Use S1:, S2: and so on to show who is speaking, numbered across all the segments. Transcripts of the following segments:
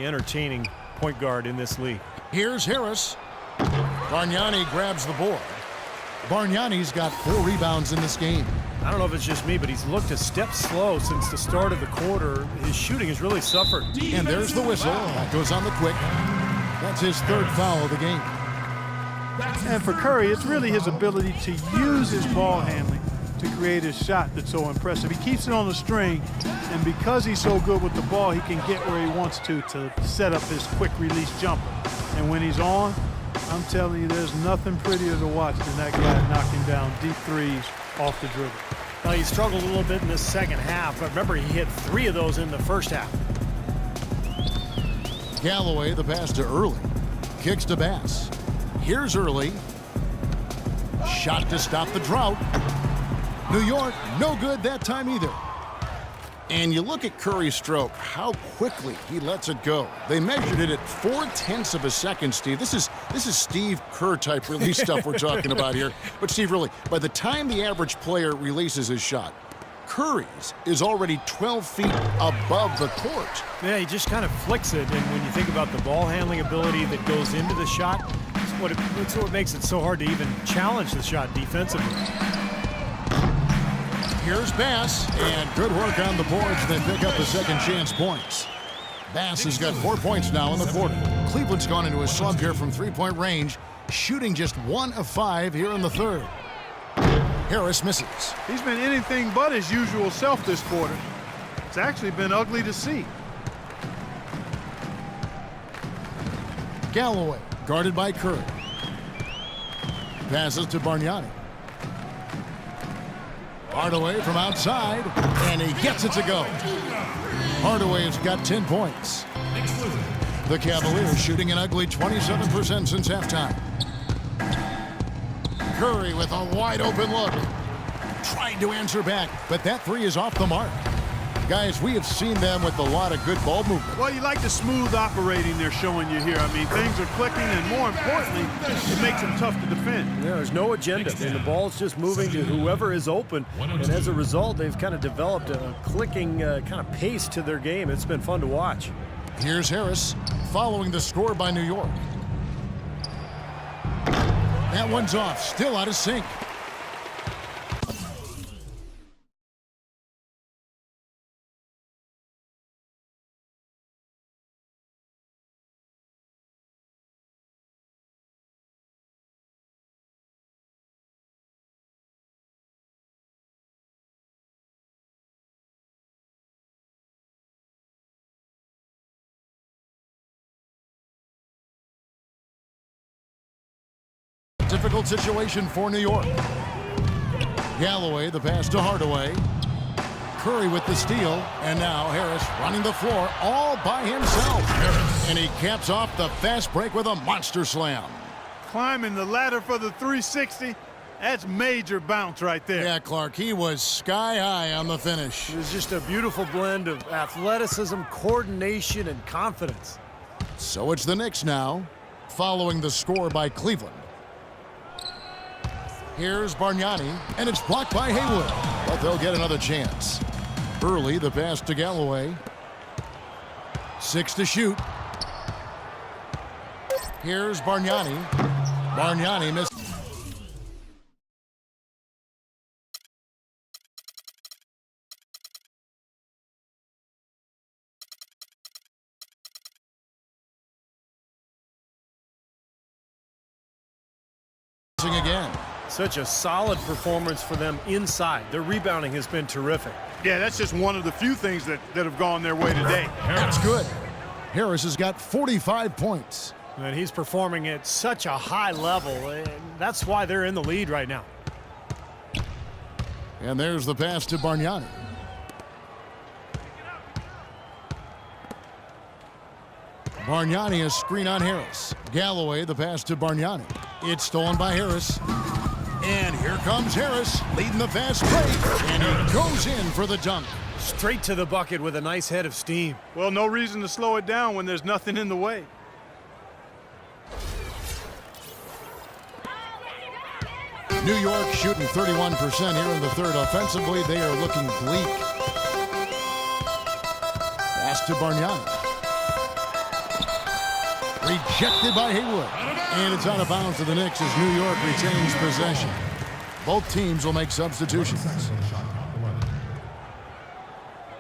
S1: Entertaining point guard in this league.
S2: Here's Harris. Bargnani grabs the board. Bargnani's got 4 rebounds in this game.
S1: I don't know if it's just me, but he's looked a step slow since the start of the quarter. His shooting has really suffered.
S2: And there's the whistle. That goes on the quick. That's his 3rd foul of the game.
S3: And for Curry, it's really his ability to use his ball handling to create his shot that's so impressive. He keeps it on the string, and because he's so good with the ball, he can get where he wants to set up his quick release jumper. And when he's on, I'm telling you, there's nothing prettier to watch than that guy knocking down deep threes off the dribble.
S1: Now, he struggled a little bit in this second half, but remember, he hit 3 of those in the first half.
S2: Galloway, the pass to Early. Kicks to Bass. Here's Early. Shot to stop the drought. New York, no good that time either. And you look at Curry's stroke, how quickly he lets it go. They measured it at 0.4 of a second, Steve. This is Steve Kerr-type release stuff we're talking about here. But, Steve, really, by the time the average player releases his shot, Curry's is already 12 feet above the court.
S1: Yeah, he just kind of flicks it, and when you think about the ball handling ability that goes into the shot, it's what makes it so hard to even challenge the shot defensively.
S2: Here's Bass, and good work on the boards. They pick up the second chance points. Bass has got 4 points now in the quarter. Cleveland's gone into a slump here from 3-point range, shooting just 1 of 5 here in the 3rd. Harris misses.
S3: He's been anything but his usual self this quarter. It's actually been ugly to see.
S2: Galloway, guarded by Curry. Passes to Bargnani. Hardaway from outside, and he gets it to go. Hardaway's got 10 points. The Cavaliers shooting an ugly 27% since halftime. Curry with a wide open look. Tried to answer back, but that 3 is off the mark. Guys, we have seen them with a lot of good ball movement.
S3: Well, you like the smooth operating they're showing you here. I mean, things are clicking, and more importantly, it makes them tough to defend.
S1: Yeah, there's no agenda, and the ball's just moving to whoever is open. And as a result, they've kind of developed a clicking kind of pace to their game. It's been fun to watch.
S2: Here's Harris following the score by New York. That one's off, still out of sync. Difficult situation for New York. Galloway, the pass to Hardaway. Curry with the steal, and now Harris running the floor all by himself. And he caps off the fast break with a monster slam.
S3: Climbing the ladder for the 360, that's major bounce right there.
S2: Yeah, Clark, he was sky high on the finish.
S1: It was just a beautiful blend of athleticism, coordination, and confidence.
S2: So it's the Knicks now, following the score by Cleveland. Here's Bargnani, and it's blocked by Haywood, but they'll get another chance. Early, the pass to Galloway. 6 to shoot. Here's Bargnani. Bargnani missed. Again.
S1: Such a solid performance for them inside. Their rebounding has been terrific.
S3: Yeah, that's just one of the few things that have gone their way today.
S2: That's good. Harris has got 45 points.
S1: And he's performing at such a high level, and that's why they're in the lead right now.
S2: And there's the pass to Bargnani. Bargnani, a screen on Harris. Galloway, the pass to Bargnani. It's stolen by Harris. And here comes Harris, leading the fast break. And he goes in for the dunk.
S1: Straight to the bucket with a nice head of steam.
S3: Well, no reason to slow it down when there's nothing in the way.
S2: New York shooting 31% here in the 3rd. Offensively, they are looking bleak. Pass to Bargnani. Rejected by Haywood. And it's out of bounds to the Knicks as New York retains possession. Both teams will make substitutions.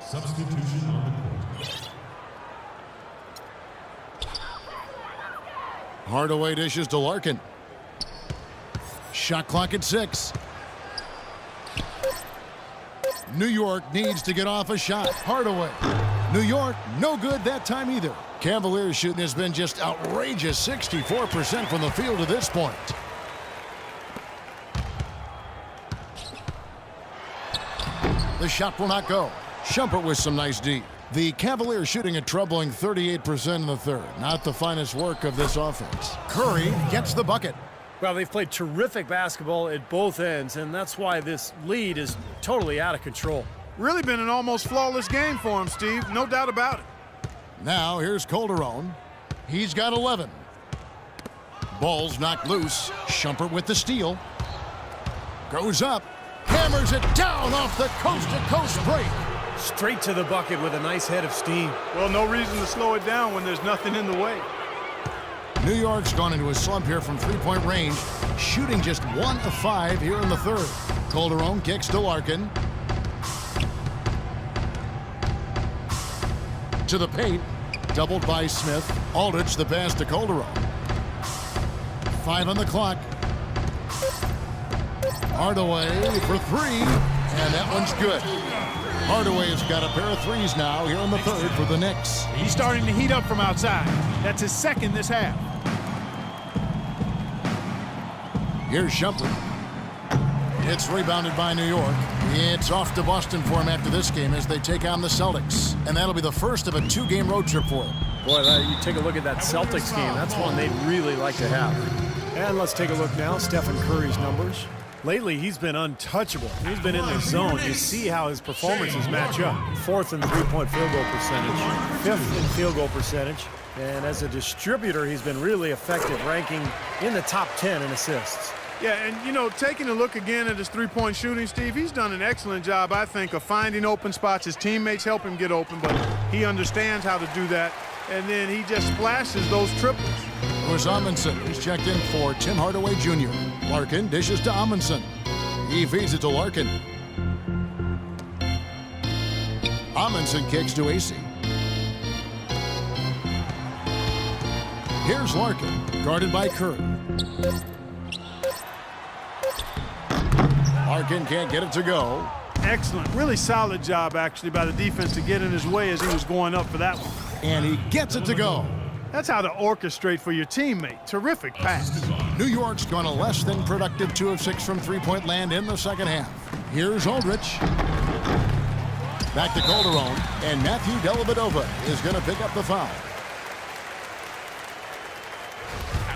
S4: Substitution on the court.
S2: Hardaway dishes to Larkin. Shot clock at 6. New York needs to get off a shot. Hardaway. New York, no good that time either. Cavaliers shooting has been just outrageous, 64% from the field to this point. The shot will not go. Shumpert with some nice D. The Cavaliers shooting a troubling 38% in the third. Not the finest work of this offense. Curry gets the bucket.
S1: Well, they've played terrific basketball at both ends, and that's why this lead is totally out of control.
S3: Really been an almost flawless game for him, Steve. No doubt about it.
S2: Now here's Calderon. He's got 11. Ball's knocked loose. Shumpert with the steal. Goes up. Hammers it down off the coast-to-coast break.
S1: Straight to the bucket with a nice head of steam.
S3: Well, no reason to slow it down when there's nothing in the way.
S2: New York's gone into a slump here from three-point range, shooting just 1 of 5 here in the third. Calderon kicks to Larkin. To the paint, doubled by Smith. Aldridge the pass to Calderon. 5 on the clock. Hardaway for 3, and that one's good. Hardaway has got a pair of threes now here in the third for the Knicks.
S3: He's starting to heat up from outside. That's his second this half.
S2: Here's Shumpert. It's rebounded by New York. It's off to Boston for him after this game as they take on the Celtics. And that'll be the first of a 2-game road trip for him.
S1: Boy, you take a look at that Celtics game. That's one they'd really like to have. And let's take a look now. Stephen Curry's numbers. Lately, he's been untouchable. He's been in the zone. You see how his performances match up. 4th in three-point field goal percentage. 5th in field goal percentage. And as a distributor, he's been really effective, ranking in the top 10 in assists.
S3: Yeah, and, you know, taking a look again at his three-point shooting, Steve, he's done an excellent job, I think, of finding open spots. His teammates help him get open, but he understands how to do that. And then he just splashes those triples.
S2: Here's Amundsen. He's checked in for Tim Hardaway Jr. Larkin dishes to Amundsen. He feeds it to Larkin. Amundsen kicks to AC. Here's Larkin, guarded by Curry. Larkin can't get it to go.
S3: Excellent. Really solid job, actually, by the defense to get in his way as he was going up for that one.
S2: And he gets it to go.
S3: That's how to orchestrate for your teammate. Terrific pass.
S2: New York's gone a less than productive 2 of 6 from three-point land in the second half. Here's Aldridge. Back to Calderon, and Matthew Dellavedova is going to pick up the foul.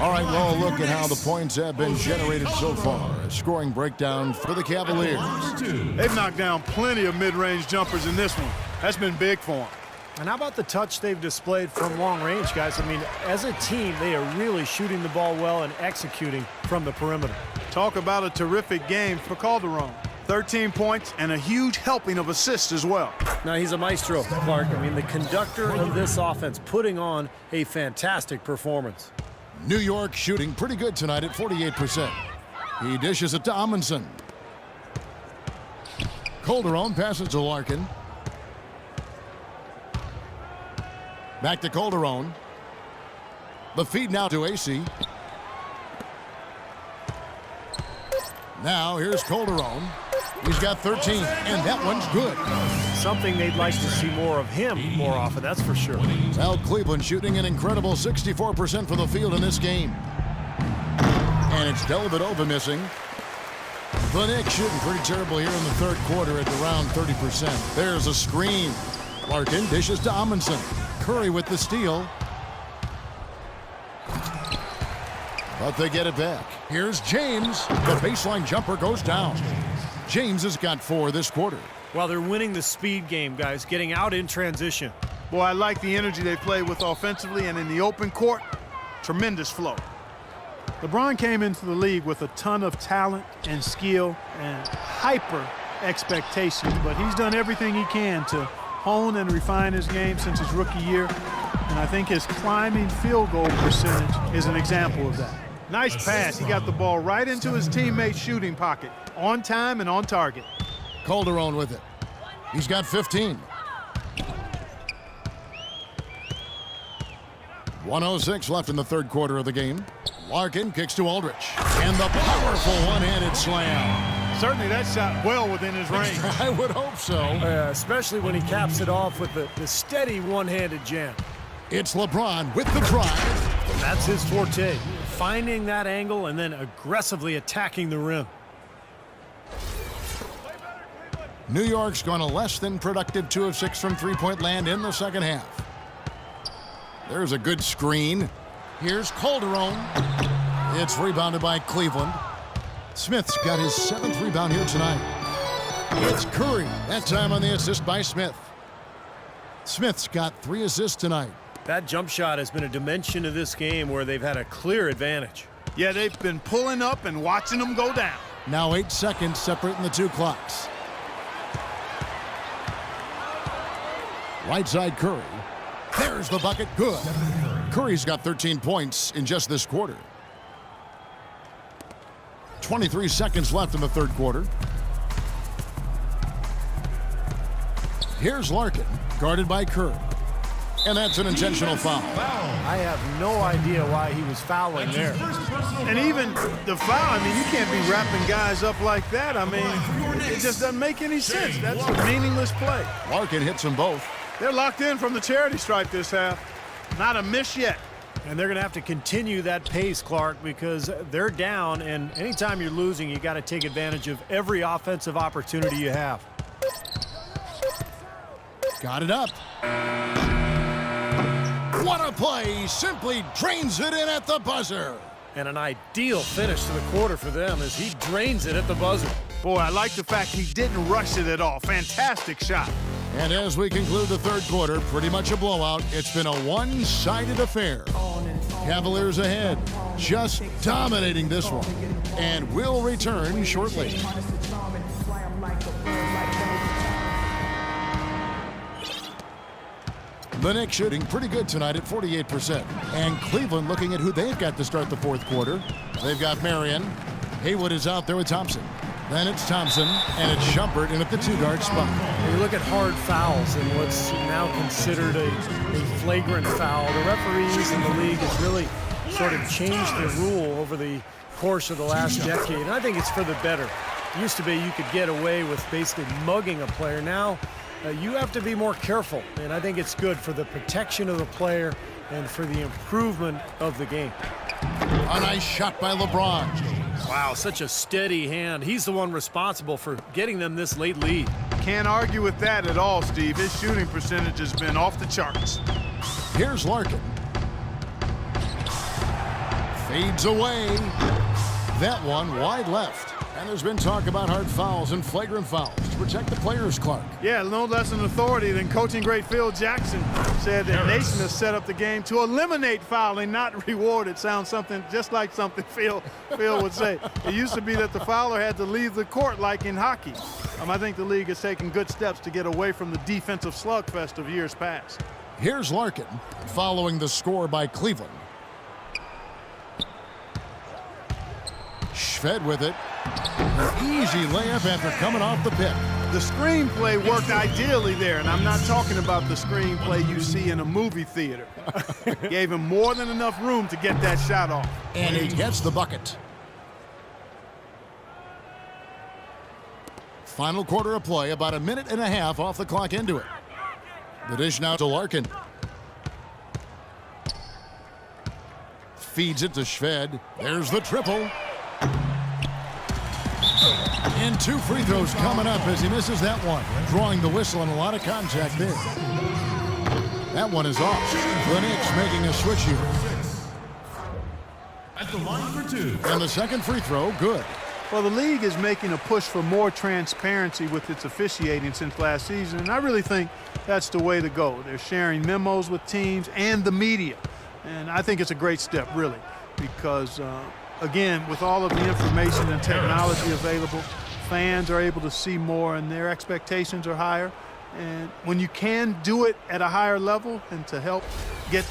S2: All right, well, look at how the points have been generated so far. A scoring breakdown for the Cavaliers.
S3: They've knocked down plenty of mid-range jumpers in this one. That's been big for them.
S1: And how about the touch they've displayed from long range, guys? I mean, as a team, they are really shooting the ball well and executing from the perimeter.
S3: Talk about a terrific game for Calderon. 13 points and a huge helping of assists as well.
S1: Now, he's a maestro, Clark. I mean, the conductor of this offense, putting on a fantastic performance.
S2: New York shooting pretty good tonight at 48%. He dishes it to Amundsen. Calderon passes to Larkin. Back to Calderon. The feed now to AC. Now here's Calderon. He's got 13, and that one's good.
S1: Something they'd like to see more of him more often, that's for sure.
S2: Well, Cleveland shooting an incredible 64% from the field in this game. And it's Dellavedova missing. The Knicks shooting pretty terrible here in the third quarter at around 30%. There's a screen. Larkin dishes to Amundsen. Curry with the steal. But they get it back. Here's James. The baseline jumper goes down. James has got 4 this quarter.
S1: Well, they're winning the speed game, guys, getting out in transition.
S3: Boy, I like the energy they play with offensively, and in the open court, tremendous flow. LeBron came into the league with a ton of talent and skill and hyper expectations, but he's done everything he can to hone and refine his game since his rookie year. And I think his climbing field goal percentage is an example of that. Nice pass. He got the ball right into his teammate's shooting pocket. On time and on target.
S2: Calderon with it. He's got 15. 1:06 left in the third quarter of the game. Larkin kicks to Aldridge. And the powerful one-handed slam.
S3: Certainly that shot well within his range.
S2: I would hope so.
S1: Especially when he caps it off with the steady one-handed jam.
S2: It's LeBron with the drive.
S1: That's his forte. Finding that angle and then aggressively attacking the rim.
S2: New York's gone a less than productive 2 of 6 from three-point land in the second half. There's a good screen. Here's Calderon. It's rebounded by Cleveland. Smith's got his 7th rebound here tonight. It's Curry. That time on the assist by Smith. Smith's got 3 assists tonight.
S1: That jump shot has been a dimension of this game where they've had a clear advantage.
S3: Yeah, they've been pulling up and watching them go down.
S2: Now 8 seconds separating the two clocks. Right side Curry. There's the bucket. Good. Curry's got 13 points in just this quarter. 23 seconds left in the third quarter. Here's Larkin, guarded by Curry. And that's an intentional foul.
S1: I have no idea why he was fouling there.
S3: And even the foul, I mean, you can't be wrapping guys up like that. I mean, it just doesn't make any sense. That's a meaningless play.
S2: Larkin hits them both.
S3: They're locked in from the charity stripe this half. Not a miss yet.
S1: And they're going to have to continue that pace, Clark, because they're down, and anytime you're losing, you got to take advantage of every offensive opportunity you have.
S2: Got it up. What a play. Simply drains it in at the buzzer.
S1: And an ideal finish to the quarter for them as he drains it at the buzzer.
S3: Boy, I like the fact he didn't rush it at all. Fantastic shot.
S2: And as we conclude the third quarter, pretty much a blowout. It's been a one-sided affair. Cavaliers ahead, just dominating this one. And we'll return shortly. The Knicks shooting pretty good tonight at 48%. And Cleveland looking at who they've got to start the fourth quarter. They've got Marion. Haywood is out there with Thompson. Then it's Thompson, and it's Shumpert in at the two-guard spot.
S1: You look at hard fouls and what's now considered a flagrant foul. The referees in the league has really sort of changed the rule over the course of the last decade, and I think it's for the better. It used to be you could get away with basically mugging a player. Now you have to be more careful, and I think it's good for the protection of the player and for the improvement of the game.
S2: A nice shot by LeBron.
S1: Wow, such a steady hand. He's the one responsible for getting them this late lead.
S3: Can't argue with that at all, Steve. His shooting percentage has been off the charts.
S2: Here's Larkin. Fades away. That one wide left. And there's been talk about hard fouls and flagrant fouls to protect the players, Clark.
S3: Yeah, no less an authority than coaching great Phil Jackson said that Nation has set up the game to eliminate fouling, not reward it. Sounds something just like something Phil would say. It used to be that the fouler had to leave the court like in hockey. I think the league has taken good steps to get away from the defensive slugfest of years past.
S2: Here's Larkin following the score by Cleveland. Shved with it. An easy layup after coming off the pick.
S3: The screenplay worked ideally there, and I'm not talking about the screenplay you see in a movie theater. Gave him more than enough room to get that shot off.
S2: And he gets the bucket. Final quarter of play, about a minute and a half off the clock into it. The dish now to Larkin. Feeds it to Shved. There's the triple. And 2 free throws coming up as he misses that one. Drawing the whistle and a lot of contact there. That one is off. The Knicks making a switch here.
S4: At the line for 2.
S2: And the second free throw, good.
S3: Well, the league is making a push for more transparency with its officiating since last season, and I really think that's the way to go. They're sharing memos with teams and the media, and I think it's a great step, really, because again, with all of the information and technology available, fans are able to see more and their expectations are higher. And when you can do it at a higher level and to help get